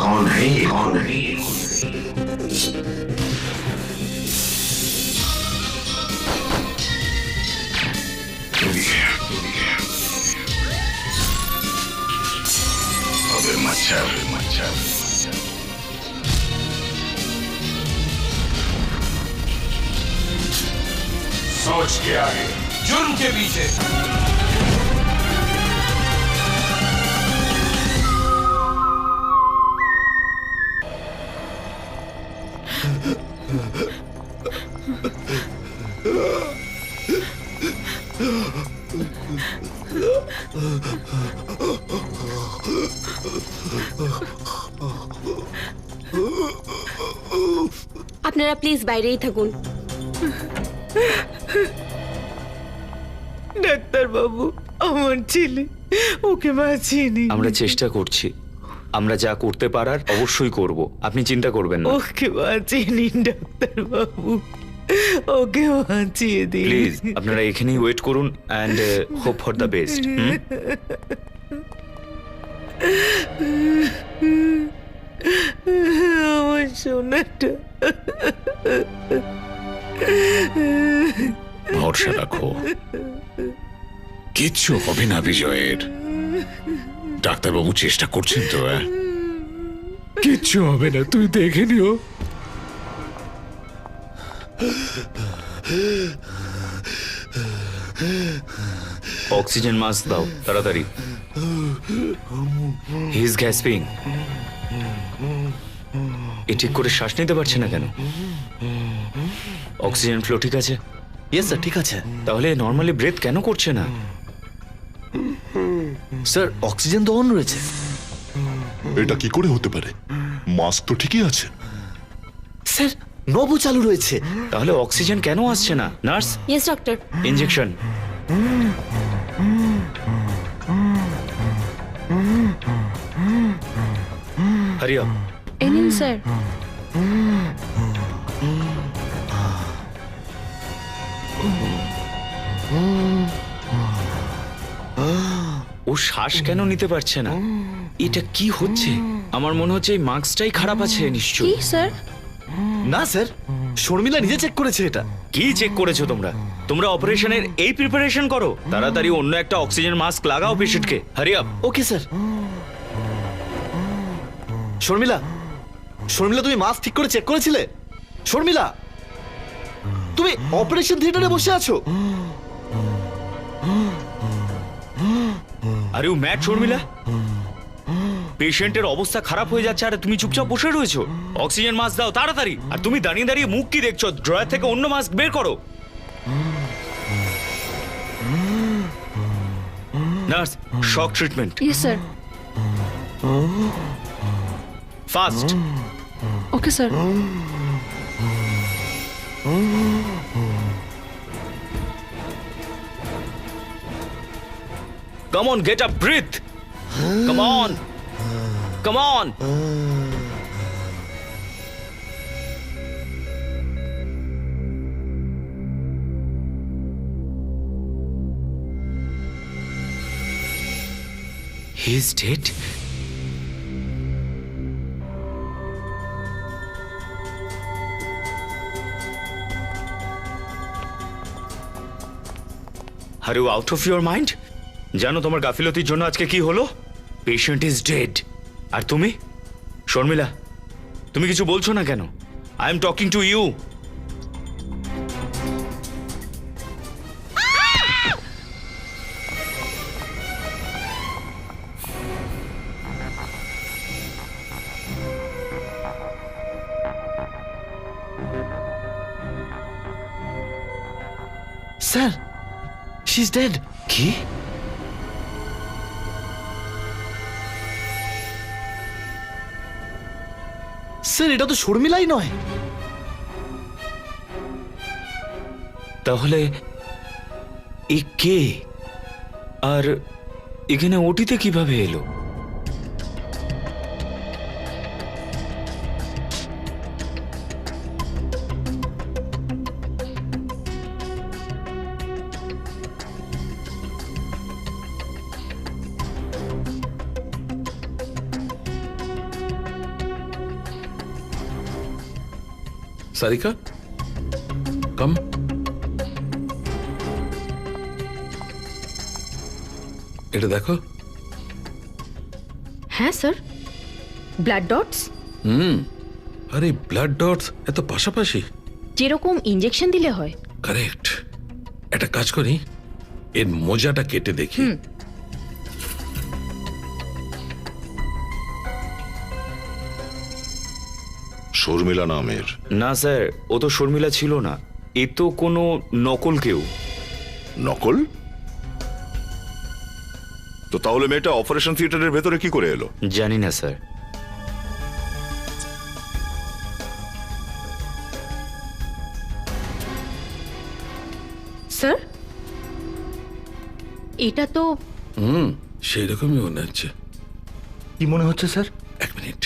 कौन है ये? कौन है ये? अबे मच्छर मच्छर सोच के आगे, जुर्म के पीछे। আপনারা প্লিজ বাইরেই থাকুন। ডাক্তার বাবু, আমার ছেলে, ওকে বাঁচিয়ে নিন। আমরা চেষ্টা করছি, আমরা যা করতে পারার অবশ্যই করব, আপনি চিন্তা করবেন না। ওকে বাঁচিয়ে নিন ডাক্তার বাবু, ওকে বাঁচিয়ে দিন প্লিজ আপনারা এখানেই ওয়েট করুন and hope for the best. আমার সোনাটা। ভরসা রাখো, কিচ্ছু হবে না বিজয়ের। ডাক্তারবাবু চেষ্টা করছেন তো? কিচ্ছু হবে না, তুই দেখে নিও। অক্সিজেন মাস্ক দাও তাড়াতাড়ি। He is gasping. এ ঠিক করে শ্বাস নিতে পারছে না কেন? অক্সিজেন ফ্লো ঠিক আছে? ইয়েস স্যার, ঠিক আছে। তাহলে নর্মালি ব্রেথ কেন করছে না? স্যার অক্সিজেন তো অন রয়েছে। এটা কি করে হতে পারে? মাস্ক তো ঠিকই আছে। স্যার নবু চালু রয়েছে। তাহলে অক্সিজেন কেন আসছে না? Nurse, yes doctor. Injection. Hurry up. এই নিন স্যার। ও শ্বাস কেন নিতে পারছে না? এটা কি হচ্ছে? আমার মনে হচ্ছে এই মাস্কটাই খারাপ আছে কি নিশ্চয়ই। স্যার? না স্যার, শর্মিলা নিজে চেক করেছে এটা। কি চেক করেছো তোমরা? তোমরা অপারেশনের এই প্রিপারেশন করো? তাড়াতাড়ি অন্য একটা অক্সিজেন মাস্ক লাগাও পেশেন্টকে। Hurry up. Okay sir. Sharmila, Sharmila তুমি মাস্ক ঠিক করে চেক করেছিলে? শর্মিলা, তুমি অপারেশন থিয়েটারে বসে আছো? Are you mad Sharmila? পেশেন্টের অবস্থা খারাপ হয়ে যাচ্ছে আর তুমি চুপচাপ বসে রয়েছো। অক্সিজেন মাস্ক দাও তাড়াতাড়ি। আর তুমি দাঁড়িয়ে দাঁড়িয়ে মুখ কি দেখছো? ড্রয়ার থেকে অন্য মাস্ক বের করো। Nurse, shock treatment yes sir. Fast. Okay sir. Come on, get up, breathe. Come on. Come on. He's dead. Are you out of your mind? জানো তোমার গাফিলতির জন্য আজকে কি হলো? Patient is dead. আর তুমি শর্মিলা, তুমি কিছু বলছো না কেন? I am talking to you. Sir, she is dead. কি? স্যার এটা তো শর্মিলাই নয়। তাহলে এ কে? আর এখানে ওটিতে কিভাবে এলো? সারিকা কাম। এটা দেখো। হ্যাঁ স্যার, ব্লাড ডটস আরে ব্লাড ডটস এত পাশাপাশি। যেরকম ইনজেকশন দিলে হয়। কারেক্ট। একটা কাজ করি, এর মোজাটা কেটে দেখি। শর্মিলা নামের। না স্যার, ও তো শর্মিলা ছিল না, এ তো কোনো নকল কেউ। নকল? তো তাহলে মেয়েটা অপারেশন থিয়েটারের ভেতরে কি করে এলো? জানি না স্যার। স্যার, এটা তো সেই রকমই মনে হচ্ছে। কি মনে হচ্ছে স্যার? এক মিনিট,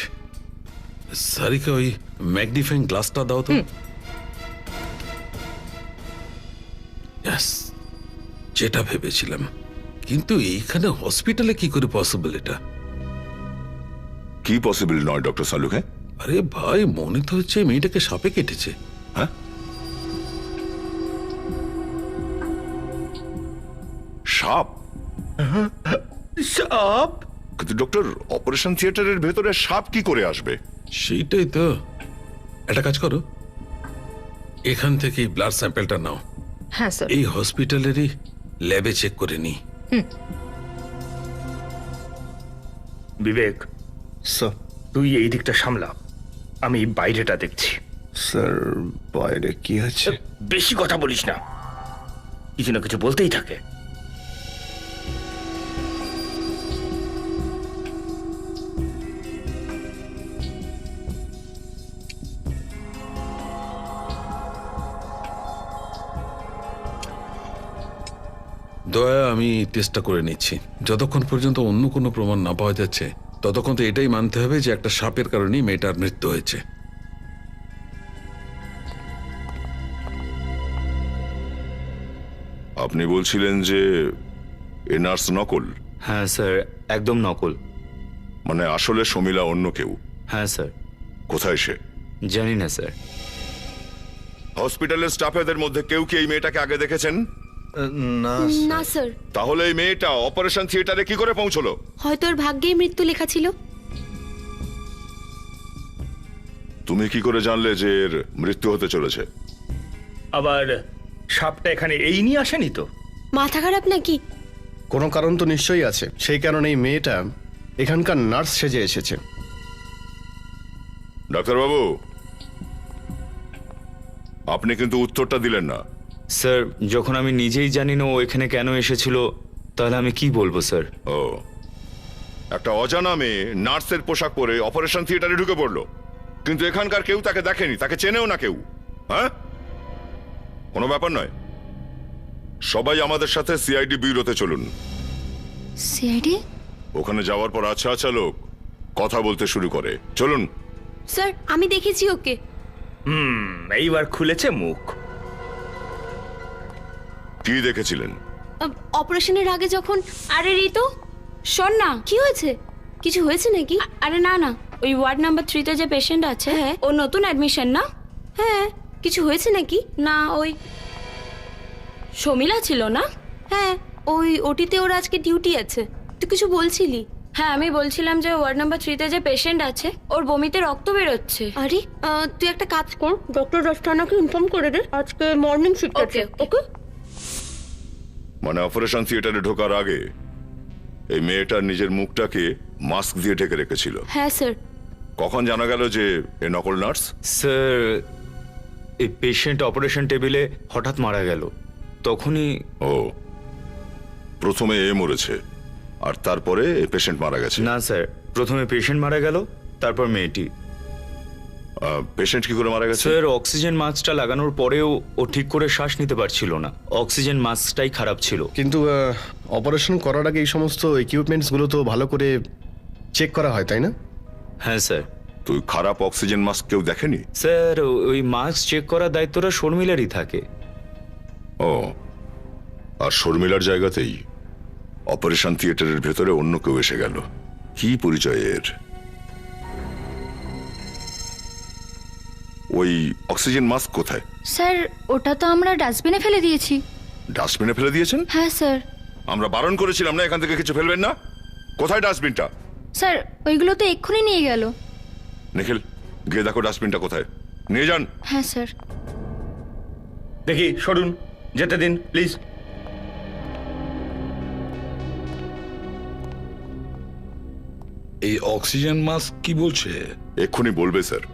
সারিকা ওই ম্যাগনিফাইং গ্লাসটা দাও তো। Yes, যেটা ভেবেছিলাম। কিন্তু এইখানে হসপিটালে কি করে পসিবল এটা? কি পসিবল নয় ডক্টর সালুক? হ্যাঁ, আরে ভাই, মনে তো হচ্ছে এই মেয়েটাকে সাপে কেটেছে। হ্যাঁ, সাপ? সাপ? কিন্তু ডক্টর, অপারেশন থিয়েটারের ভেতরে সাপ কি করে আসবে? সেইটাই তো। একটা কাজ করো, এখান থেকে ব্লাড স্যাম্পলটা নাও, হ্যাঁ স্যার। এই হসপিটালেরই ল্যাবে চেক করে নি। বিবেক, স্যার। তুই এই দিকটা সামলা, আমি বাইরেটা দেখছি। স্যার, বাইরে কি আছে? বেশি কথা বলিস না, কিছু না কিছু বলতেই থাকে। দয়া, আমি টেস্টটা করে নিচ্ছি। যতক্ষণ পর্যন্ত অন্য কোনো প্রমাণ না পাওয়া যাচ্ছে, ততক্ষণ তো এটাই মানতে হবে যে একটা সাপের কারণেই মেয়েটার মৃত্যু হয়েছে। আপনি বলছিলেন যে এ নার্স নকল? হ্যাঁ স্যার, একদম নকল। মানে আসলে শর্মিলা অন্য কেউ? হ্যাঁ স্যার। কোথায় সে? জানি না স্যার। হসপিটালের স্টাফেদের মধ্যে কেউ কি এই মেয়েটাকে আগে দেখেছেন? না না স্যার, তাহলে এই মেয়েটা অপারেশন থিয়েটারে কি করে পৌঁছলো? হয়তো ওর ভাগ্যেই মৃত্যু লেখা ছিল। তুমি কি করে জানলে যে এর মৃত্যু হতে চলেছে? আবার সাপটা এখানে এই নিয়ে আসেনি তো? মাথা খারাপ নাকি? কোনো কারণ তো নিশ্চয়ই আছে, সেই কারণেই মেয়েটা এখানকার নার্স সেজে এসেছে। ডাক্তারবাবু, আপনি কিন্তু উত্তরটা দিলেন না। স্যার, যখন আমি নিজেই জানি না ও এখানে কেন এসেছিল, তাহলে আমি কি বলবো স্যার? ও, একটা অজানা মেয়ে নার্সের পোশাক পরে অপারেশন থিয়েটারে ঢুকে পড়লো, কিন্তু এখানকার কেউ তাকে দেখেনি, তাকে চেনেও না কেউ। হ্যাঁ, কোনো ব্যাপার নয়। সবাই আমাদের সাথে সিআইডি ব্যুরোতে চলুন। সিআইডি? ওখানে যাওয়ার পর আচ্ছা আচ্ছা লোক কথা বলতে শুরু করে। চলুন। স্যার, আমি দেখেছি ওকে। এইবার খুলেছে মুখ। কি দেখেছিলেন? অপারেশনের আগে যখন... আরে ঋতু, শোন না, কি হয়েছে? কিছু হয়েছে নাকি? আরে না না, ওই ওয়ার্ড নাম্বার 3-তে যে পেশেন্ট আছে, হ্যাঁ, ও নতুন অ্যাডমিশন না? হ্যাঁ, কিছু হয়েছে নাকি? না, ওই শর্মিলা ছিল না? হ্যাঁ, ওই ওটিতে ওর আজকে ডিউটি আছে। তুই কিছু বলছিলি? হ্যাঁ, আমি বলছিলাম যে ওয়ার্ড নাম্বার 3-তে যে পেশেন্ট আছে, ওর বমিতে রক্ত বেরোচ্ছে। আরে, তুই একটা কাজ কর, ডক্টর রস্তানাকে ইনফর্ম করে দে আজকে মর্নিং শিফট আছে। ওকে? মানে অপারেশন থিয়েটারে ঢোকার আগে এই মেয়েটার নিজের মুখটাকে মাস্ক দিয়ে ঢেকে রেখেছিল। হ্যাঁ স্যার। কখন জানা গেল যে এ নকল নার্স? স্যার, এই পেশেন্ট অপারেশন টেবিলে হঠাৎ মারা গেল, তখনই। ও, প্রথমে এ মরেছে আর তারপরে এ পেশেন্ট মারা গেছে? না স্যার, প্রথমে পেশেন্ট মারা গেল, তারপর মেয়েটি। পেশেন্ট কি করে মারা গেছে? স্যার, অক্সিজেন মাস্কটা লাগানোর পরেও ও ঠিক করে শ্বাস নিতে পারছিল না, অক্সিজেন মাস্কটাই খারাপ ছিল। কিন্তু অপারেশন করার আগে এই সমস্ত ইকুইপমেন্টসগুলো তো ভালো করে চেক করা হয়, তাই না? হ্যাঁ স্যার। তুই খারাপ অক্সিজেন মাস্ক কেউ দেখেনি? স্যার, ওই মাস্ক চেক করার দায়িত্বটা শর্মিলারই থাকে। ও, আর শর্মিলার জায়গাতেই অপারেশন থিয়েটারের ভেতরে অন্য কেউ এসে গেল। কি পরিচয় এর? ওই অক্সিজেন মাস্ক কোথায়? স্যার ওটা তো আমরা ডাস্টবিনে ফেলে দিয়েছি। ডাস্টবিনে ফেলে দিয়েছেন? হ্যাঁ স্যার। আমরা বারণ করেছিলাম না এখান থেকে কিছু ফেলবেন না। কোথায় ডাস্টবিনটা? স্যার ওইগুলো তো এক্ষুনি নিয়ে গেল। নিখিল, গিয়ে দেখো ডাস্টবিনটা কোথায়, নিয়ে যান। হ্যাঁ স্যার। দেখি সরুন, যেতে দিন প্লিজ। এই অক্সিজেন মাস্ক কি বলছে? এক্ষুনি বলবে স্যার।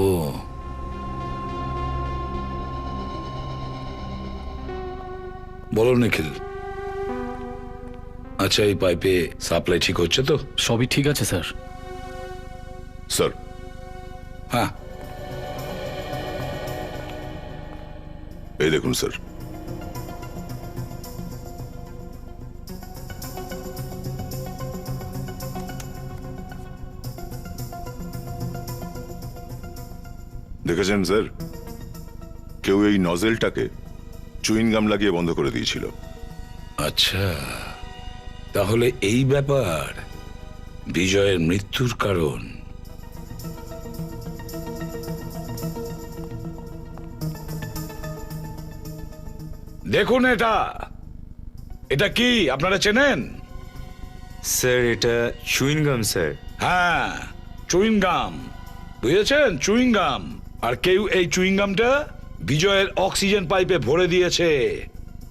ও, বলো নিখিল। আচ্ছা, এই পাইপে সাপ্লাই ঠিক হচ্ছে তো? সবই ঠিক আছে স্যার। স্যার, হ্যাঁ, এই দেখুন স্যার। দেখেছেন স্যার, কেউ এই নজেলটাকে চুইং গাম লাগিয়ে বন্ধ করে দিয়েছিল। আচ্ছা, তাহলে এই ব্যাপার বিজয়ের মৃত্যুর কারণ। দেখুন, এটা এটা কি আপনারা চেনেন? স্যার এটা চুইং গাম স্যার। হ্যাঁ, চুইং গাম, বুঝেছেন? চুইং গাম। আর কেউ এই চুইং গামটা বিজয়ের অক্সিজেন পাইপে ভরে দিয়েছে,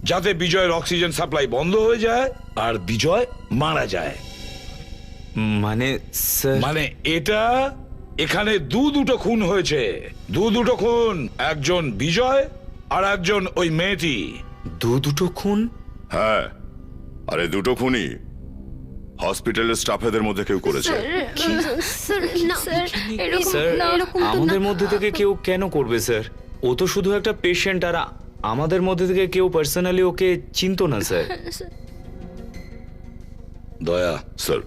যাতে বিজয়ের অক্সিজেন সাপ্লাই বন্ধ হয়ে যায় আর বিজয় মারা যায়। মানে স্যার, মানে এটা এখানে দুটো খুন হয়েছে, দুটো খুন। একজন বিজয় আর একজন ওই মেয়েটি। দুটো খুন? হ্যাঁ, আরে দুটো খুনই হসপিটালের স্টাফেদের মধ্যে কেউ করেছে। স্যার আমাদের মধ্যে থেকে কেউ কেন করবে স্যার? ও তো শুধু একটা পেশেন্ট, আর আমাদের মধ্যে থেকে কেউ পার্সোনালি ওকে চিনতো না স্যার। দয়া, স্যার,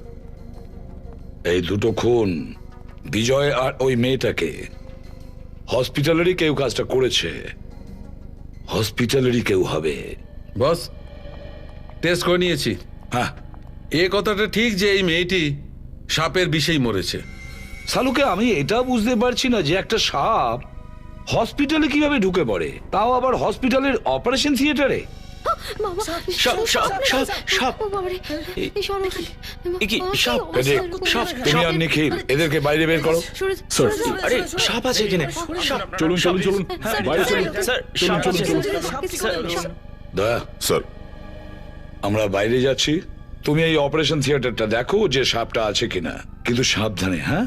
এই দুটো খুন বিজয় আর ওই মেয়েটাকে হসপিটালেরই কেউ কাজটা করেছে। হসপিটালেরই কেউ হবে। বস, টেস্ট করে নিয়েছি। হ্যাঁ, এ কথাটা ঠিক যে এই মেয়েটি সাপের বিষেই মরেছে। সালুকে আমি এটা বুঝতে পারছি না যে একটা সাপ হসপিটালে কিভাবে ঢুকে পড়ে, তাও আবার হসপিটালের অপারেশন থিয়েটারে। সাপ সাপ সাপ সাপ কি সাপ? তুমি আর নিখিল এদেরকে বাইরে বের করো। স্যার, আরে সাপ আছে এখানে। সাপ। চলুন চলুন চলুন, বাইরে চলুন। স্যার সাপ আছে। দয়া, স্যার, আমরা বাইরে যাচ্ছি, তুমি এই অপারেশন থিয়েটারটা দেখো যে সাপটা আছে কিনা, কিন্তু সাবধানে। হ্যাঁ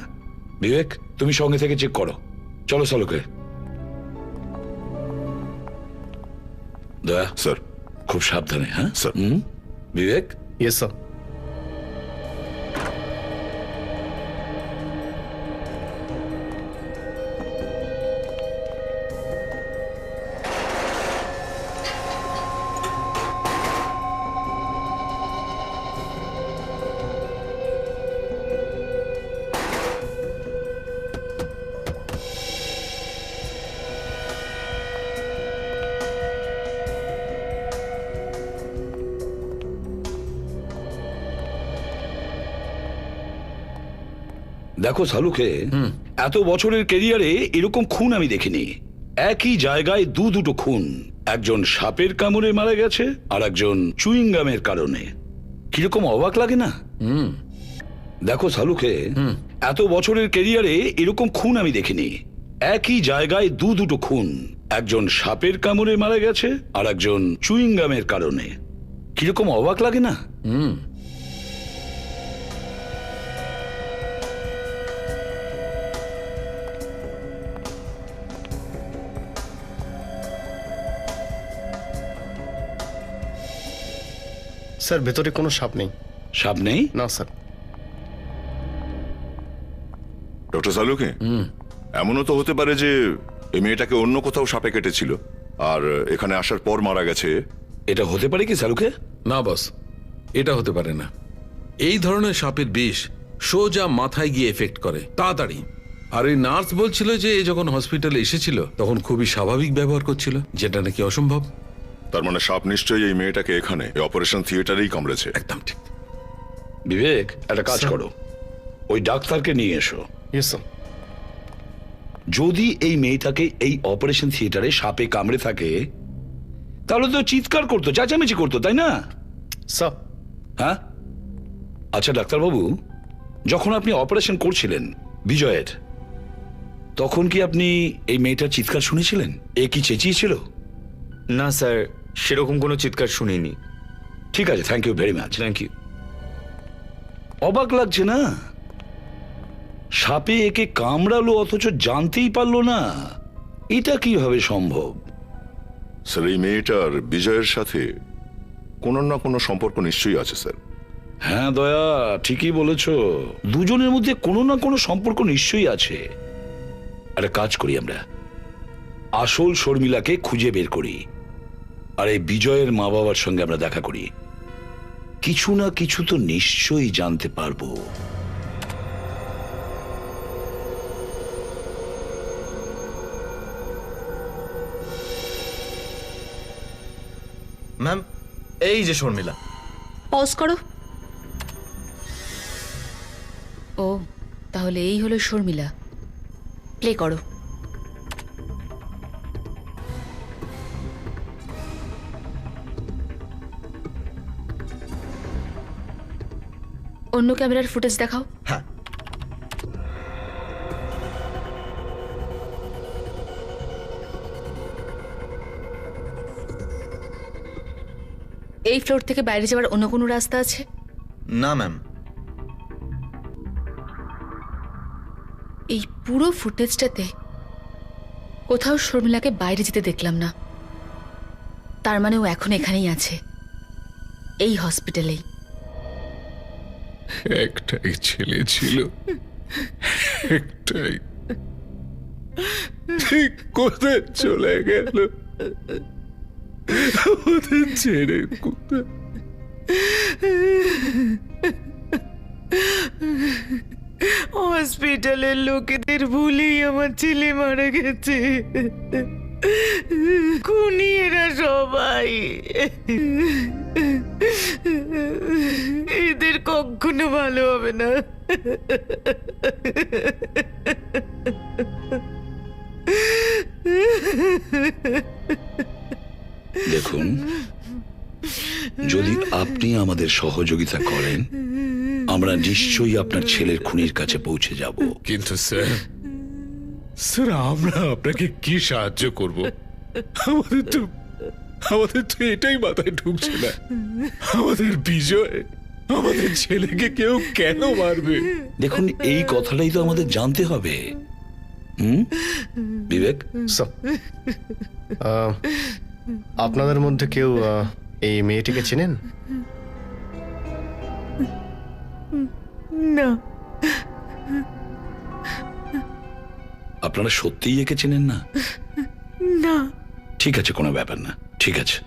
বিবেক, তুমি সঙ্গে থেকে চেক করো। চলো সালুকে। দয়া, স্যার, খুব সাবধানে। হ্যাঁ স্যার। বিবেক। Yes sir. দেখো সালুকে, এত বছরের ক্যারিয়ারে এরকম খুন আমি দেখিনি। একই জায়গায় দুটো খুন, একজন সাপের কামড়ে মারা গেছে আর একজন চুইংগামের কারণে। কিরকম অবাক লাগে না? দেখো সালুকে, এত বছরের ক্যারিয়ারে এরকম খুন আমি দেখিনি। একই জায়গায় দুটো খুন, একজন সাপের কামড়ে মারা গেছে আর একজন চুইংগামের কারণে। কিরকম অবাক লাগে না? স্যার, ভেতরে কোনো সাপ নেই। সাপ নেই? না স্যার। ডক্টর সালুকে, এমনও তো হতে পারে যে এই মেয়েটাকে অন্য কোথাও সাপে কেটেছিল আর এখানে আসার পর মারা গেছে। এটা হতে পারে কি সালুকে? না বস, এটা হতে পারে না। এই ধরনের সাপের বিষ সোজা মাথায় গিয়ে এফেক্ট করে তাড়াতাড়ি। আর এই নার্স বলছিল যে এ যখন হসপিটালে এসেছিল তখন খুবই স্বাভাবিক ব্যবহার করছিল, যেটা নাকি অসম্ভব। তার মানে সাপ নিশ্চয়ই এই মেয়েটাকে এখানে অপারেশন থিয়েটারেই কামড়েছে। একদম ঠিক। বিবেক, একটা কাজ করো, ওই ডাক্তারকে নিয়ে এসো। Yes sir. যদি এই মেয়েটাকে এই অপারেশন থিয়েটারে সাপে কামড়ে থাকে তাহলে তো চিৎকার করতো, চেঁচামেচি করতো, তাই না? স্যার। হ্যাঁ, আচ্ছা ডাক্তারবাবু, যখন আপনি অপারেশন করছিলেন বিজয়ের, তখন কি আপনি এই মেয়েটার চিৎকার শুনেছিলেন? এ কি চেঁচিয়েছিল? না স্যার, সেরকম কোনো চিৎকার শুনিনি। ঠিক আছে, thank you very much. Thank you. অবাক লাগছে না? সাপে একে কামড়ালো অথচ জানতেই পারলো না, এটা কিভাবে সম্ভব? স্যার, এই মেয়েটার বিজয়ের সাথে কোনো না কোনো সম্পর্ক নিশ্চয়ই আছে স্যার। হ্যাঁ দয়া, ঠিকই বলেছ, দুজনের মধ্যে কোনো না কোনো সম্পর্ক নিশ্চয়ই আছে। একটা কাজ করি, আমরা আসল শর্মিলাকে খুঁজে বের করি, আর এই বিজয়ের মা বাবার সঙ্গে আমরা দেখা করি। কিছু না কিছু তো নিশ্চয়ই জানতে পারবো। ম্যাম, এই যে শর্মিলা। পজ করো। ও, তাহলে এই হলো শর্মিলা। প্লে করো। অন্য ক্যামেরার ফুটেজ দেখাও। হ্যাঁ। এই ফ্লোর থেকে বাইরে যাওয়ার অন্য কোনো রাস্তা আছে? না ম্যাম। এই পুরো ফুটেজটাতে কোথাও শর্মিলাকে বাইরে যেতে দেখলাম না। তার মানে ও এখন এখানেই আছে, এই হসপিটালেই। একটাই ছেলে ছিল, একটাই, ঠিক কোথায় চলে গেল, ওদের ছেড়ে কোথায়। হসপিটালের লোকেদের ভুলেই আমার ছেলে মারা গেছে। খুনি এরা সবাই। এদের কখনো ভালো হবে না। দেখুন, যদি আপনি আমাদের সহযোগিতা করেন, আমরা নিশ্চয়ই আপনার ছেলের খুনির কাছে পৌঁছে যাব। কিন্তু স্যার, স্যার আমরা আপনাকে কি সাহায্য করব? আমাদের তো এটাই মাথায় ঢুকছে না। আমাদের বিজয়, আমাদের ছেলেকে কেউ কেন মারবে? দেখুন, এই কথাটাই তো আমাদের জানতে হবে। বিবেক স্যার, আপনাদের মধ্যে কেউ এই মেয়েটিকে চেনেন? না। আপনারা সত্যিই একে চেনেন না? না। ঠিক আছে, কোনো ব্যাপার না, ঠিক আছে।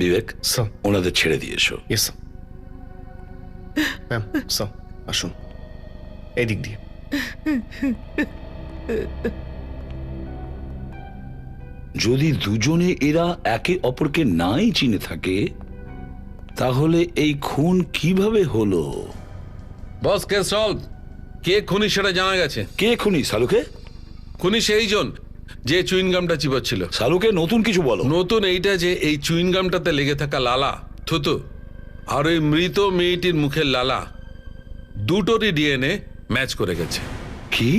বিবেক, স্যার, ওনাদের ছেড়ে দিয়ে এসো। Yes sir. ম্যাম, স্যার আসুন এদিক দিয়ে। যদি দুজনে এরা একে অপরকে নাই চিনে থাকে, তাহলে এই খুন কিভাবে হলো? বস, কেস সলভ। কে খুনি সেটা জানা গেছে। কে খুনি? সালুকে? খুনি সেই জন যে চুইনগামটা চিবাচ্ছিল। সালুকে, নতুন কিছু বলো। নতুন এইটা যে এই চুইনগামটাতে লেগে থাকা লালা, থুতু, আর ওই মৃত মেয়েটির মুখের লালা, দুটোরই ডিএনএ ম্যাচ করে গেছে। কি?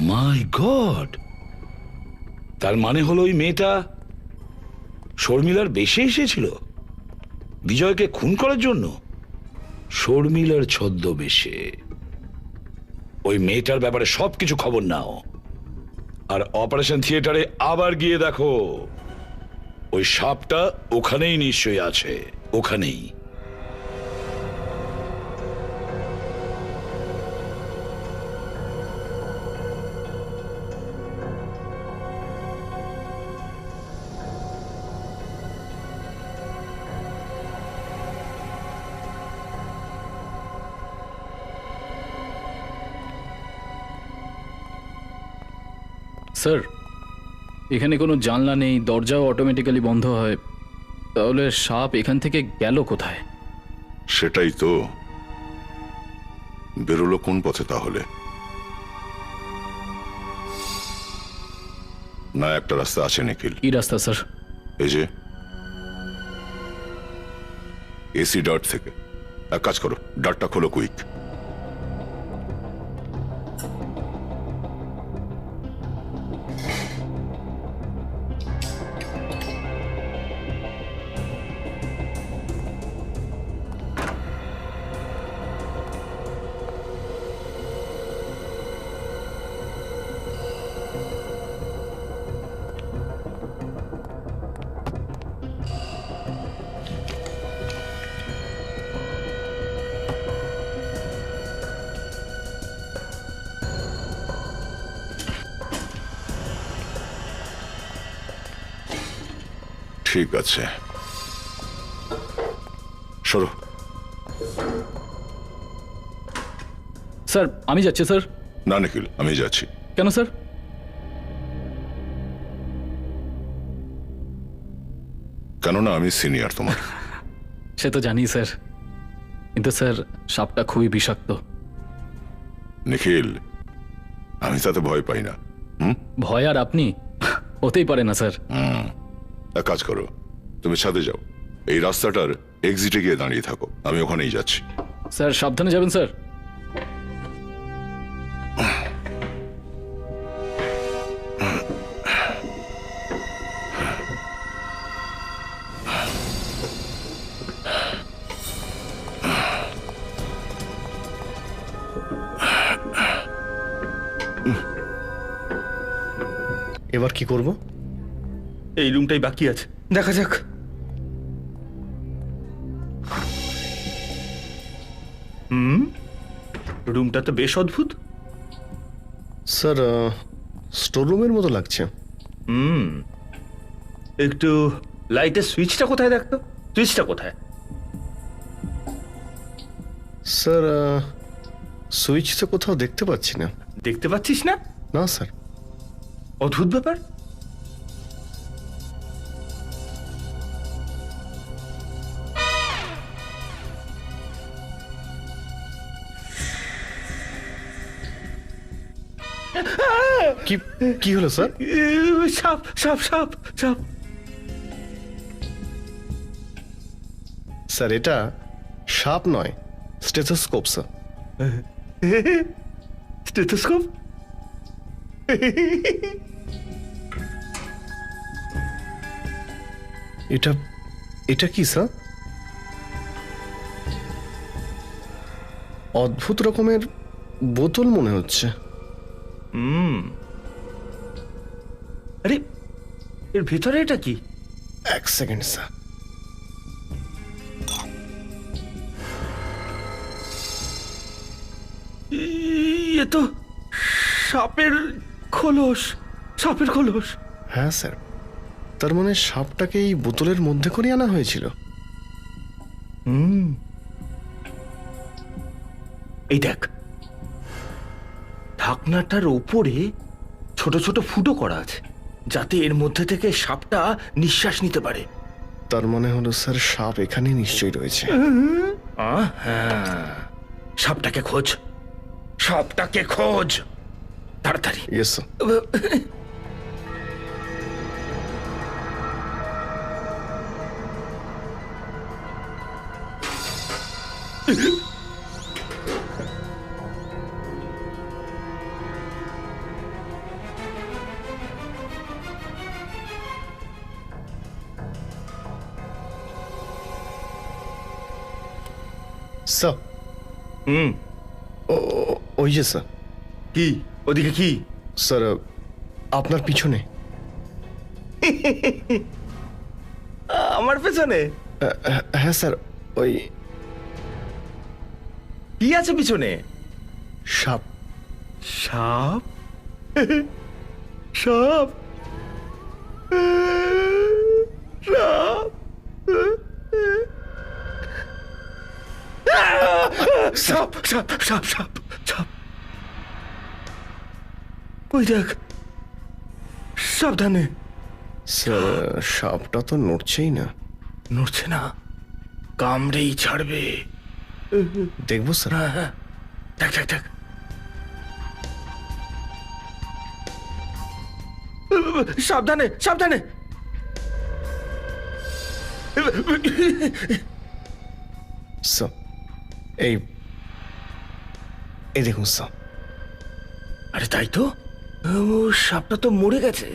মাই গড! তার মানে হলো ওই মেয়েটা শর্মিলার বেশে এসেছিল বিজয়কে খুন করার জন্য। শর্মিলার ছদ্মবেশে। ওই মেয়েটার ব্যাপারে সবকিছু খবর নাও, আর অপারেশন থিয়েটারে আবার গিয়ে দেখো ওই সাপটা ওখানেই নিশ্চয়ই আছে, ওখানেই। স্যার, এখানে কোনো জানলা নেই, দরজাও অটোমেটিক্যালি বন্ধ হয়, তাহলে সাপ এখান থেকে গেল কোথায়? সেটাই তো, বেরোলো কোন পথে তাহলে? না একটা রাস্তা আছে নিখিল। কি রাস্তা স্যার? এই যে এসি ডার্ট থেকে। এক কাজ করো, ডার্টটা খোলো কুইক। ঠিক আছে, সরো। স্যার আমি যাচ্ছি স্যার। না নিখিল, আমি যাচ্ছি। কেন স্যার? কেননা আমি সিনিয়র তোমার। সে তো জানি স্যার, কিন্তু স্যার সাপটা খুবই বিষাক্ত। নিখিল, আমি তাতে ভয় পাই না। ভয় আর আপনি হতেই পারে না স্যার। এক কাজ করো, তুমি ছাদে যাও, এই রাস্তাটার এক্সিটে গিয়ে দাঁড়িয়ে থাকো, আমি ওখানেই যাচ্ছি। স্যার সাবধানে যাবেন স্যার। এবার কি করব? এই রুমটাই বাকি আছে, দেখা যাক। রুমটা তো বেশ অদ্ভুত। স্যার স্টোর রুমের মতো লাগছে। একটু লাইটের সুইচটা কোথায় দেখতো? সুইচটা কোথায়? স্যার সুইচ তো কোথাও দেখতে পাচ্ছি না। দেখতে পাচ্ছিস না? না স্যার। অদ্ভুত ব্যাপার। কি কি হলো স্যার? সাপ সাপ সাপ সাপ। স্যার এটা সাপ নয়, স্টেথোস্কোপ স্যার। স্টেথোস্কোপ? এটা এটা কি স্যার? অদ্ভুত রকমের বোতল মনে হচ্ছে। আরে এর ভেতরে এটা কি? এক সেকেন্ড স্যার। এ তো সাপের খোলস। সাপের খোলস? হ্যাঁ স্যার, তার মানে সাপটাকে এই বোতলের মধ্যে করে আনা হয়েছিল। এই দেখ, ঢাকনাটার ওপরে ছোট ছোট ফুটো করা আছে, যাতে এর মধ্যে থেকে সাপটা নিঃশ্বাস নিতে পারে। তার মানে হলো স্যার সাপ এখানে নিশ্চয়ই রয়েছে। সাপটাকে খোঁজ, সাপটাকে খোঁজ তাড়াতাড়ি। Yes sir. স্যার ওই যে স্যার। কি ওদিকে? কি স্যার আপনার পিছনে। আমার পেছনে? হ্যাঁ স্যার, ওই কি আছে পিছনে? সাপ। সাপ? সাপ? সাপ? সাপ সাপ সাপ সাপ সাপ। ওই দেখ, সাবধানে। স্যার সাপটা তো নড়ছেই না। নড়ছে না, কামড়েই ছাড়বে। দেখবো স্যার? হ্যাঁ হ্যাঁ, দেখ দেখ দেখ। সাবধানে সাবধানে। স্যার এই এই দেখুন স্যার। আরে তাই তো, ও সাপটা তো মরে গেছে।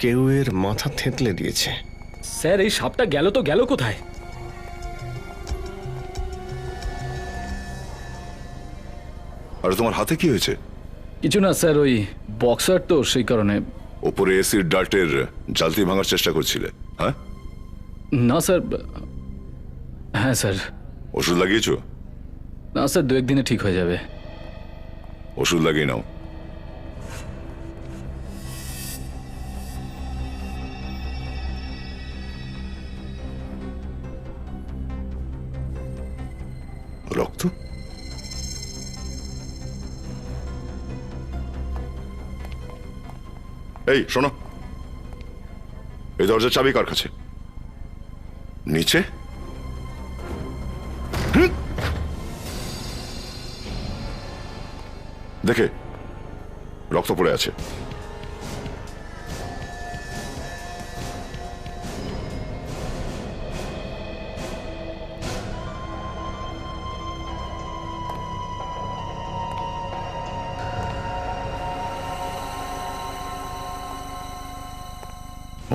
কেউ এর মাথা থেঁতলে দিয়েছে। স্যার এই সাপটা গেল তো গেল কোথায়? আর তোমার হাতে কি হয়েছে? কিছু না স্যার, ওই বক্সার তো সেই কারণে। ওপরে এসির ডার্টের জালতি ভাঙার চেষ্টা করছিলে, হ্যাঁ? না স্যার। হ্যাঁ স্যার। ওষুধ লাগিয়েছো? না স্যার, 2-1 দিনে ঠিক হয়ে যাবে। ওষুধ লাগিয়ে নাও। রক্ত? এই শোনো, এই দরজার চাবি কার কাছে? নিচে? হুম? দেখে রক্ত পড়ে আছে।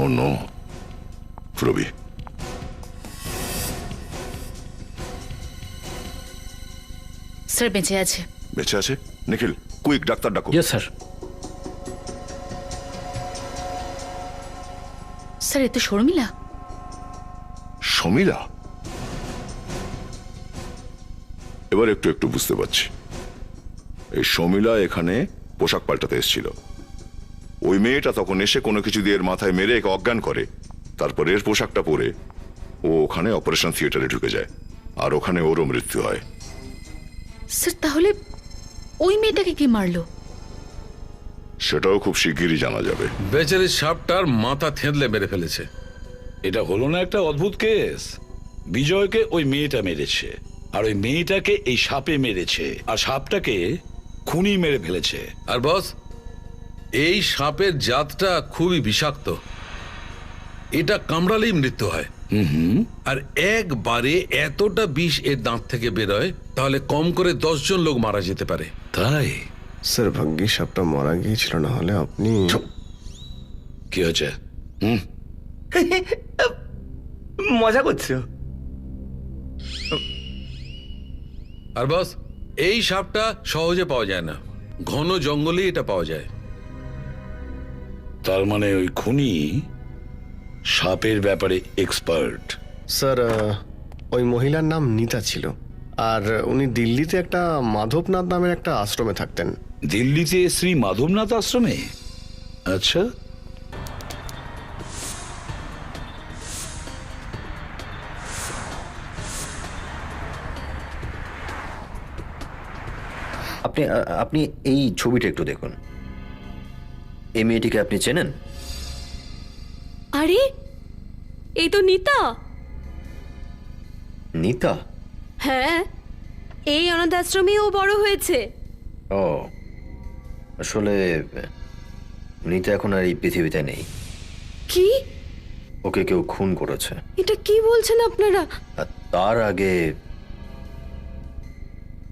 Oh no, রবি। স্যার বেঁচে আছে। বেঁচে আছে? নিখিল, কুইক ডাক্তার ডাকো। Yes sir. স্যার এ তো শর্মিলা। শর্মিলা? এবার একটু একটু বুঝতে পারছি। এই শর্মিলা এখানে পোশাক পাল্টাতে এসেছিল। ওই মেয়েটা তখন এসে কোনো কিছু দিয়ে এর মাথায় মেরে একে অজ্ঞান করে, তারপর এর পোশাকটা পরে ও ওখানে অপারেশন থিয়েটারে ঢুকে যায়, আর ওখানে ওরও মৃত্যু হয়। স্যার তাহলে ওই মেয়েটাকে কি মারলো? সেটাও খুব শিগগিরই জানা যাবে। বেচারি সাপটার মাথা থেঁতলে মেরে ফেলেছে। এটা হলো না একটা অদ্ভুত কেস? বিজয়কে ওই মেয়েটা মেরেছে, আর ওই মেয়েটাকে এই সাপে মেরেছে, আর সাপটাকে খুনি মেরে ফেলেছে। আর বস, এই সাপের জাতটা খুবই বিষাক্ত। এটা কামড়ালেই মৃত্যু হয়। আর একবারে এতটা বিষ এর দাঁত থেকে বেরোয়, তাহলে কম করে 10 জন লোক মারা যেতে পারে। তাই? স্যার ভাগ্যে সাপটা মারা গিয়েছিল, না হলে আপনি। কি হয়েছে? মজা করছো? আর বস, এই সাপটা সহজে পাওয়া যায় না, ঘন জঙ্গলে এটা পাওয়া যায়। তার মানে ওই খুনি সাপের ব্যাপারে এক্সপার্ট। স্যার ওই মহিলার নাম নিতা ছিল, আর উনি দিল্লিতে একটা মাধবনাথ নামের একটা আশ্রমে থাকতেন। দিল্লিতে শ্রী মাধবনাথ আশ্রমে? আচ্ছা। আপনি আপনি এই ছবিটা একটু দেখুন। এই মেয়েটিকে আপনি চেনেন? আরে এই তো নিতা। নিতা? হ্যাঁ, এই অনাথ আশ্রমেই ও বড় হয়েছে। ও, আসলে নিতা এখন আর এই পৃথিবীতে নেই। কি? ওকে কেউ খুন করেছে। এটা কি বলছেন আপনারা? আর তার আগে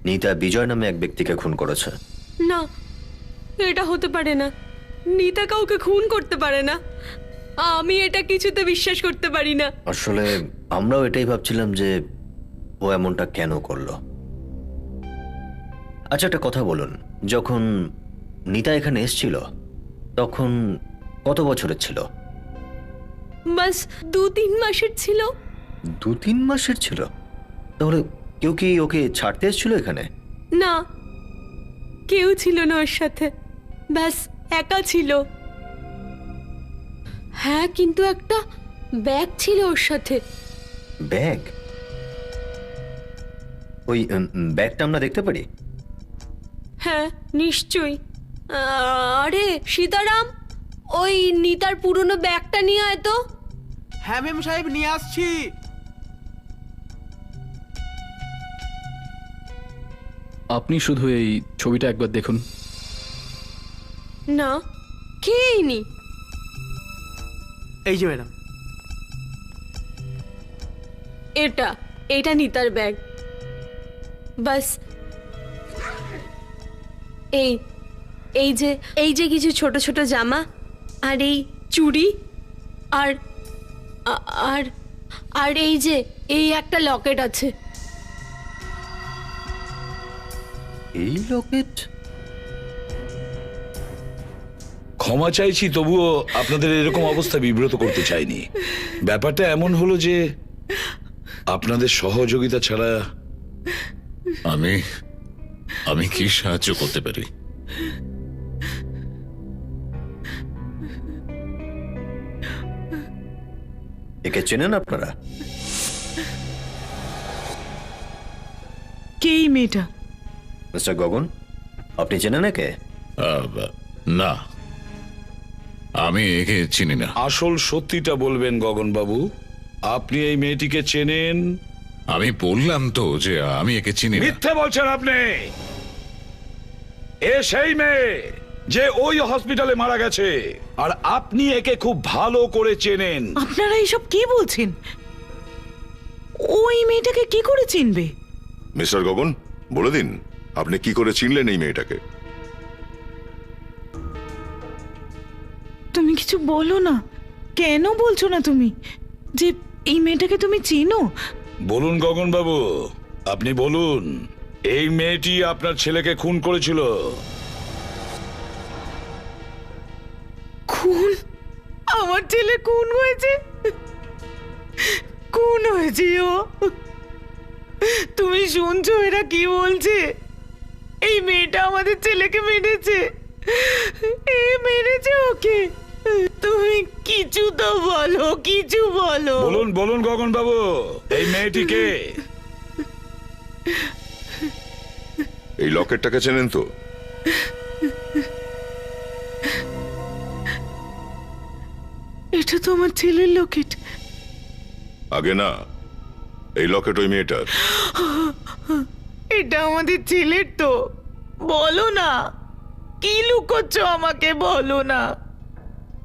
নিতা বিজয় নামে এক ব্যক্তিকে খুন করেছে। না, এটা হতে পারে না। নিতা কাউকে খুন করতে পারে না। আমি এটা কিছুতে বিশ্বাস করতে পারি না। আসলে আমরাও এটাই ভাবছিলাম যে ও এমনটা কেন করলো। আচ্ছা একটা কথা বলুন, যখন নিতা এখানে এসেছিল তখন কত বছরের ছিল? বাস 2-3 মাসের ছিল। 2-3 মাসের ছিল? তাহলে কেউ কি ওকে ছাড়তে এসেছিল এখানে? না, কেউ ছিল না ওর সাথে, ব্যাস একা ছিল। হ্যাঁ, কিন্তু একটা ব্যাগ ছিল ওর সাথে। ব্যাগ? ওই ব্যাগটা আমরা দেখতে পারি? হ্যাঁ নিশ্চয়ই। আরে সীতারাম, ওই নিতার পুরনো ব্যাগটা নিয়ে আয় তো। হ্যাঁ মেম সাহেব নিয়ে আসছি। আপনি শুধু এই ছবিটা একবার দেখুন। না, খেয়েইনি। এই যে ম্যাডাম, এটা নিতার ব্যাগ। বাস এই যে কিছু ছোট ছোট জামা, আর এই চুড়ি, আর আর আর এই একটা লকেট আছে। এই লকেট? ক্ষমা চাইছি, তবুও আপনাদের এরকম অবস্থা বিব্রত করতে চাইনি। ব্যাপারটা এমন হলো যে আপনাদের সহযোগিতা ছাড়া আমি কি সাহায্য করতে পারি? একে চেনেন আপনারা? কে এই মেয়েটা? মিস্টার গগন, আপনি চেনেন একে? না, আমি একে চিনি না। আসল সত্যিটা বলবেন গগন বাবু, আপনি এই মেয়েটিকে চেনেন? আমি বললাম তো যে আমি একে চিনি না। মিথ্যে বলছেন আপনি। এ সেই মেয়ে যে ওই হসপিটালে মারা গেছে, আর আপনি একে খুব ভালো করে চেনেন। আপনারা এইসব কি বলছেন? ওই মেয়েটাকে কি করে চিনবে? মিস্টার গগন, বলে দিন আপনি কি করে চিনলেন এই মেয়েটাকে? তুমি কিছু বলো না। কেন বলছো না তুমি যে এই মেয়েটাকে তুমি চিনো? বলুন গগন বাবু, আপনি বলুন, এই মেয়েটি আপনার ছেলেকে খুন করেছিল। খুন? আমার ছেলে খুন হয়েছে? খুন হয়েছে ও? তুমি শুনছো এরা কি বলছে? এই মেয়েটা আমাদের ছেলেকে মেরেছে। এ মেরেছে ওকে। তুমি কিছু তো বলো, কিছু বলো। বলুন বলুন গগন বাবু, এই মেয়েটিকে? এই লকেটটাকে চেনেন তো? এটা তো আমার ছেলের লকেট। আগে না, এই লকেট ওই মেয়েটার। এটা আমাদের ছেলের তো। বলো না, কি লুকোচ্ছ আমাকে, বলো না।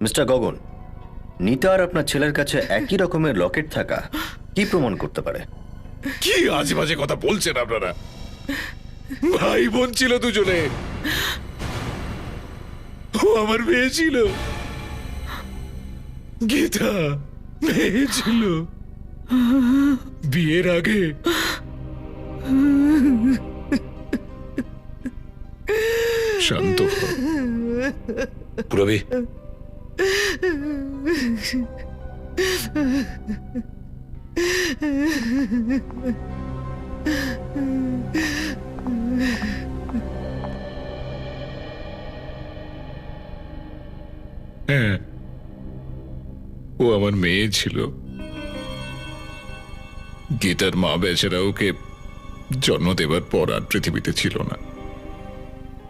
মিস্টার গগন, নিতা আর আপনার ছেলের কাছে একই রকমের লকেট থাকা কি প্রমাণ করতে পারে? কি আজে বাজে কথা বলছেন আপনারা? ভাই বোন ছিল দুজনে। ও আমার মেয়ে ছিল, গীতা মেয়ে ছিল। বিয়ের আগে শান্ত হ। রবি, হ্যাঁ, ও আমার মেয়ে ছিল। গীতার মা বেচারা ওকে জন্ম দেবার পর আর পৃথিবীতে ছিল না।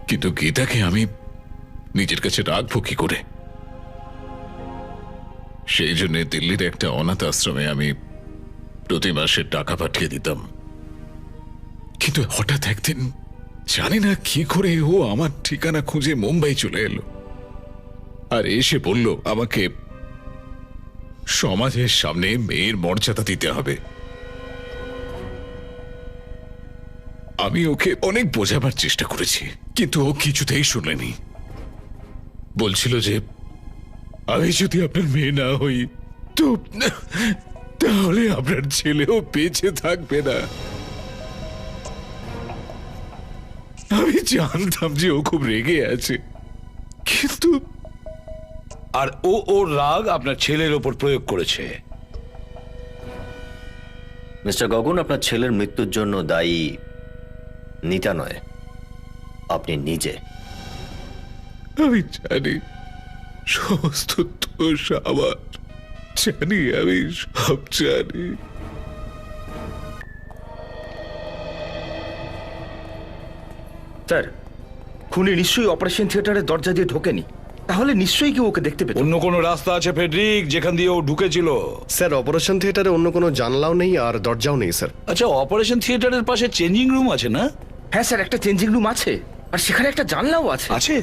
কিন্তু গীতাকে আমি নিজের কাছে রাখবো কি করে? সেই জন্য দিল্লির একটা অনাথ আশ্রমে আমি প্রতি মাসে টাকা পাঠিয়ে দিতাম। কিন্তু হঠাৎ একদিন জানি না কি করে ও আমার ঠিকানা খুঁজে মুম্বাই চলে এলো, আর এসে বলল আমাকে সমাজের সামনে মেয়ের মর্যাদা দিতে হবে। আমি ওকে অনেক বোঝাবার চেষ্টা করেছি, কিন্তু ও কিছুতেই শুনলেনি। বলছিল যে আমি যদি আপনার মেয়ে না হই তো তাহলে আপনার ছেলেও বেঁচে থাকবে না। আমি জানতাম যে ও খুব রেগে আছে, কিন্তু আর ও ওর রাগ আপনার ছেলের ওপর প্রয়োগ করেছে। মিস্টার গগন, আপনার ছেলের মৃত্যুর জন্য দায়ী নিতা নয়, আপনি নিজে। আমি জানি সমস্ত দোষ আমার, জানি, আমি সব জানি। স্যার, খুনি নিশ্চয়ই অপারেশন থিয়েটারের দরজা দিয়ে ঢোকেনি। তাহলে নিশ্চয়ই কেউ ওকে দেখতে পেত। অন্য কোনো রাস্তা আছে ফেডরিক যেখান দিয়ে ও ঢুকেছিল? স্যার অপারেশন থিয়েটারে অন্য কোনো জানলাও নেই আর দরজাও নেই স্যার। আচ্ছা, অপারেশন থিয়েটারের পাশে চেঞ্জিং রুম আছে না? হ্যাঁ স্যার, একটা চেঞ্জিং রুম আছে আর সেখানে একটা জানলাও আছে। আছে?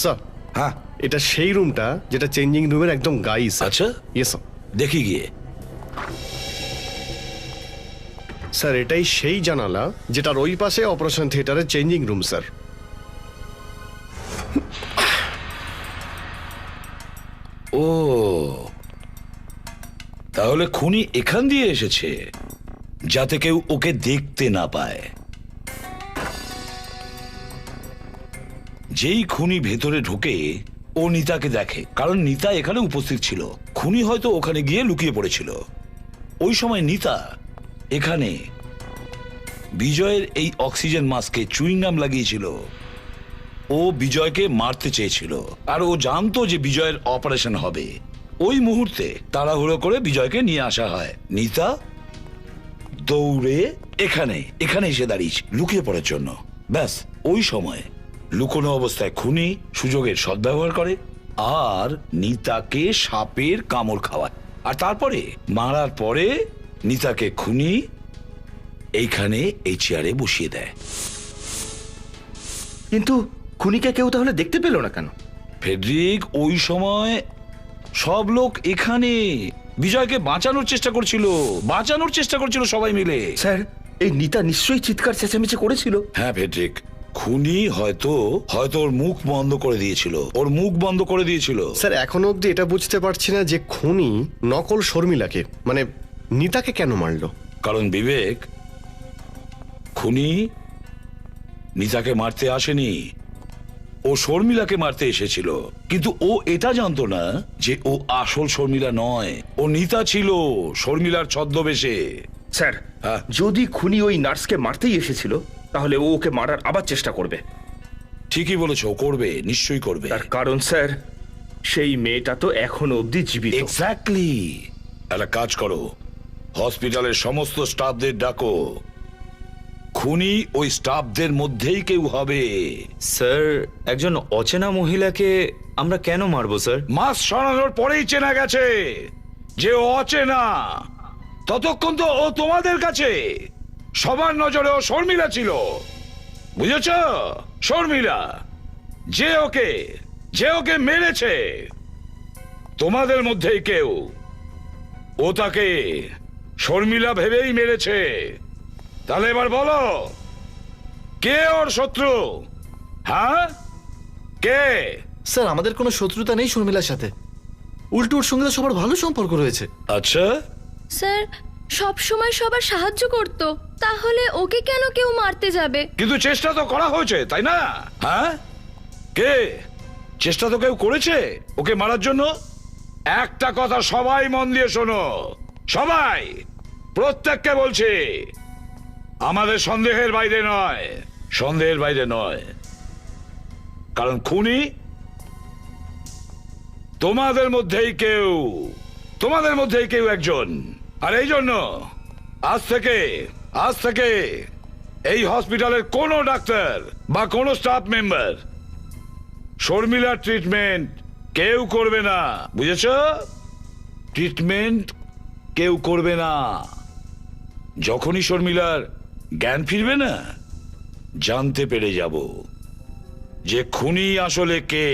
স্যার হ্যাঁ। এটা সেই রুমটা যেটা চেঞ্জিং রুমের একদম গায়ে স্যার। আচ্ছা, ইয়েস স্যার। দেখি গিয়ে। স্যার এটাই সেই জানালা যেটার ওই পাশে অপারেশন থিয়েটারের চেঞ্জিং রুম স্যার। ও, তাহলে খুনি এখান দিয়ে এসেছে যাতে কেউ ওকে দেখতে না পায়। যেই খুনি ভেতরে ঢোকে ও নিতাকে দেখে, কারণ নিতা এখানে উপস্থিত ছিল। খুনি হয়তো ওখানে গিয়ে লুকিয়ে পড়েছিল। ওই সময় নিতা এখানে বিজয়ের এই অক্সিজেন মাস্কে চুইংগাম লাগিয়েছিল। ও বিজয়কে মারতে চেয়েছিল আর ও জানতো যে বিজয়ের অপারেশন হবে। ওই মুহূর্তে তাড়াহুড়ো করে বিজয়কে নিয়ে আসা হয়। নিতা দৌড়ে এখানে এসে দাঁড়িয়েছে লুকিয়ে পড়ার জন্য। ব্যাস ওই সময় লুকোনো অবস্থায় খুনি সুযোগের সদ্ব্যবহার করে আর নিতাকে সাপের কামড় খাওয়ায়। আর তারপরে মারার পরে নিতাকে খুনি এইখানে এই চেয়ারে বসিয়ে দেয়। কিন্তু খুনিকে কেউ তাহলে দেখতে পেল না কেন? ফেডরিক, ওই সময় সব লোক এখানে বিজয়কে বাঁচানোর চেষ্টা করছিল সবাই মিলে। স্যার এই নিতা নিশ্চয়ই চিৎকার চেঁচামেচি করেছিল। হ্যাঁ ফেডরিক, খুনি হয়তো ওর মুখ বন্ধ করে দিয়েছিল। স্যার এখনো অবধি এটা বুঝতে পারছি না যে খুনি নকল শর্মিলাকে মানে নিতাকে কেন মারলো। কারণ বিবেক, খুনি নিতাকে মারতে আসেনি, ও শর্মিলাকে মারতে এসেছিল। কিন্তু ও এটা জানতো না যে ও আসল শর্মিলা নয়, ও নিতা ছিল শর্মিলার ছদ্মবেশে। স্যার যদি খুনি ওই নার্সকে মারতেই এসেছিল তাহলে ও ওকে মারার আবার চেষ্টা করবে। ঠিকই বলেছ, করবে, নিশ্চয়ই করবে। তার কারণ স্যার সেই মেয়েটা তো এখনো অবধি জীবিত। এক্স্যাক্টলি। একটা কাজ করো, হসপিটালের সমস্ত স্টাফদের ডাকো। খুনি ওই স্টাফদের মধ্যেই কেউ হবে। স্যার একজন অচেনা মহিলাকে আমরা কেন মারবো স্যার? মাস্ক সরানোর পরেই চেনা গেছে যে ও অচেনা। ততক্ষণ তো ও তোমাদের কাছে সবার নজরে ও শর্মিলা ছিল, বুঝেছ? শর্মিলা, যে ওকে মেরেছে তোমাদের মধ্যেই কেউ। ও তাকে শর্মিলা ভেবেই মেরেছে। তাহলে এবার বলো, কে ওর শত্রু? হ্যাঁ, কে? স্যার আমাদের কোনো শত্রুতা নেই শর্মিলার সাথে, উল্টো ওর সঙ্গে তো সবার ভালো সম্পর্ক রয়েছে। আচ্ছা, স্যার সব সময় সবার সাহায্য করত, তাহলে ওকে কেন কেউ মারতে যাবে? কিন্তু চেষ্টা তো করা হয়েছে, তাই না? হ্যাঁ, কে? চেষ্টা তো কেউ করেছে ওকে মারার জন্য। একটা কথা সবাই মন দিয়ে শোনো, সবাই, প্রত্যেককে বলছি, আমাদের সন্দেহের বাইরে নয়। কারণ খুনি তোমাদের মধ্যেই কেউ একজন। আর এই জন্য আজ থেকে এই হসপিটালের কোনো ডাক্তার বা কোনো স্টাফ মেম্বার শর্মিলার ট্রিটমেন্ট কেউ করবে না, বুঝেছ? ট্রিটমেন্ট কেউ করবে না। যখনই শর্মিলার জ্ঞান ফিরবে না, জানতে পেরে যাব যে খুনি আসলে কে।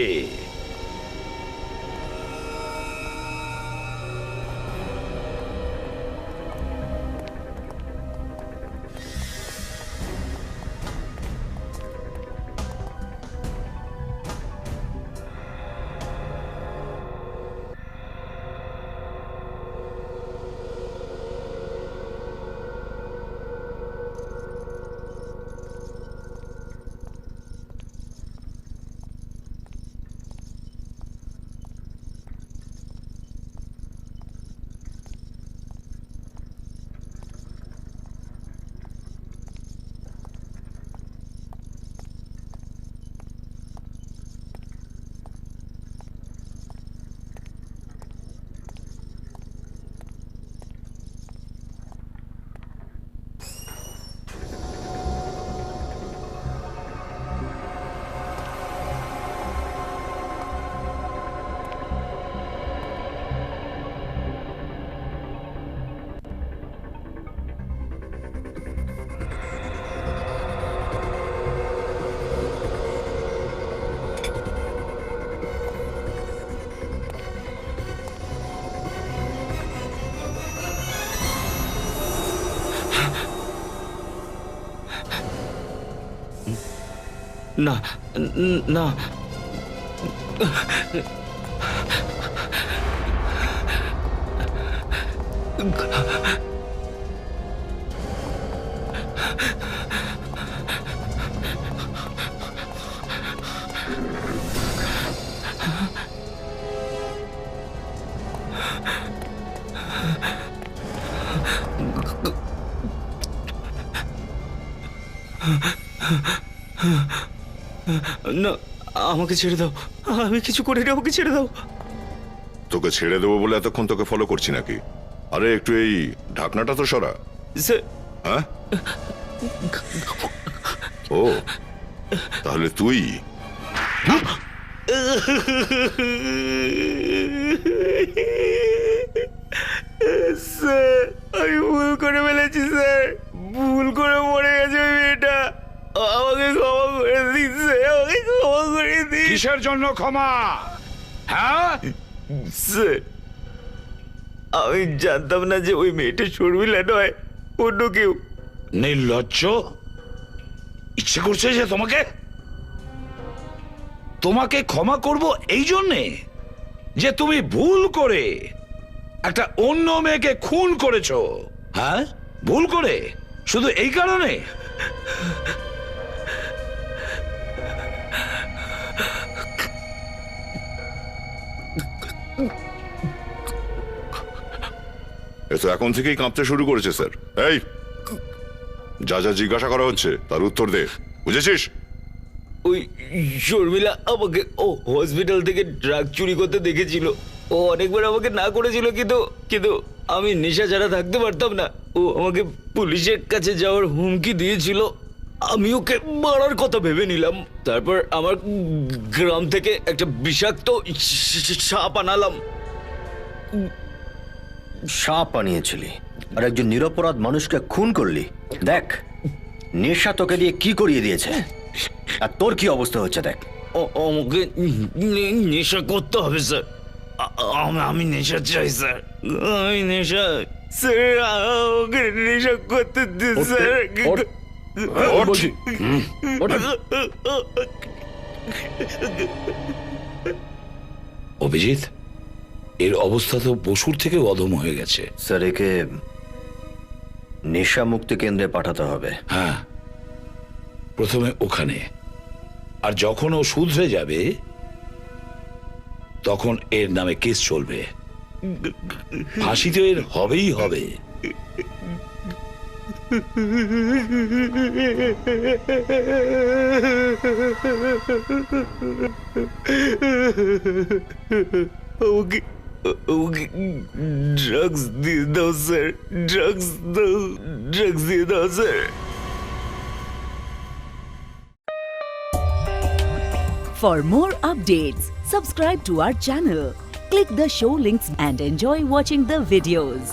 না না না, আমাকে ছেড়ে দাও, আমি কিছু করি না, আমাকে ছেড়ে দাও। তোকে ছেড়ে দেবো বলে এতক্ষণ তোকে ফলো করছি নাকি? আরে একটু এই ঢাকনাটা তো সরা। স্যার, হ্যাঁ? ও তাহলে তুই স্যার, আমি ভুল করে ফেলেছি স্যার, ভুল করে মরে গেছে ওই মেয়েটা, আমাকে ক্ষমা করে দিন স্যার, আমাকে ক্ষমা করে দিন। কিসের জন্য ক্ষমা? হ্যাঁ স্যার, আমি জানতাম না যে ওই মেয়েটা শর্মিলা নয়, অন্য কেউ। নির্লজ্জ, ইচ্ছে করছে যে তোমাকে ক্ষমা করব এই জন্যে যে তুমি ভুল করে একটা অন্য মেয়েকে খুন করেছো। হ্যাঁ, ভুল করে, শুধু এই কারণে? এ তো এখন থেকেই কাঁপতে শুরু করেছে স্যার। এই যা যা জিজ্ঞাসা করা হচ্ছে তার উত্তর দে, বুঝেছিস? ওই শর্মিলা আমাকে ও হসপিটাল থেকে ড্রাগ চুরি করতে দেখেছিল, ও অনেকবার আমাকে না করেছিল, কিন্তু কিন্তু আমি নেশা ছাড়া থাকতে পারতাম না। ও আমাকে পুলিশের কাছে যাওয়ার হুমকি দিয়েছিল, আমি ওকে মারার কথা ভেবে নিলাম। তারপর আমার গ্রাম থেকে একটা বিষাক্ত সাপ আনালাম। সাপ আনিয়েছিলি আর একজন নিরপরাধ মানুষকে খুন করলি। দেখ নেশা তোকে দিয়ে কি করিয়ে দিয়েছে, আর তোর কি অবস্থা হচ্ছে দেখ। আমাকে নেশা করতে হবে স্যার, আমি নেশা চাই স্যার, আমি নেশা, স্যার আমাকে নেশা করতে দিন স্যার। অভিজিৎ, এর অবস্থা তো পশুর থেকে অধম হয়ে গেছে। স্যার একে নেশা মুক্তি কেন্দ্রে পাঠাতে হবে। হ্যাঁ, প্রথমে ওখানে, আর যখন ও শুধরে যাবে তখন এর নামে কেস চলবে, ফাঁসি তো এর হবেই হবে। ওকে ওকে ড্রাগস দিয়ে দাও স্যার, ড্রাগস দাও, ড্রাগস দিয়ে দাও sir. For more updates, subscribe to our channel, click the show links and enjoy watching the videos.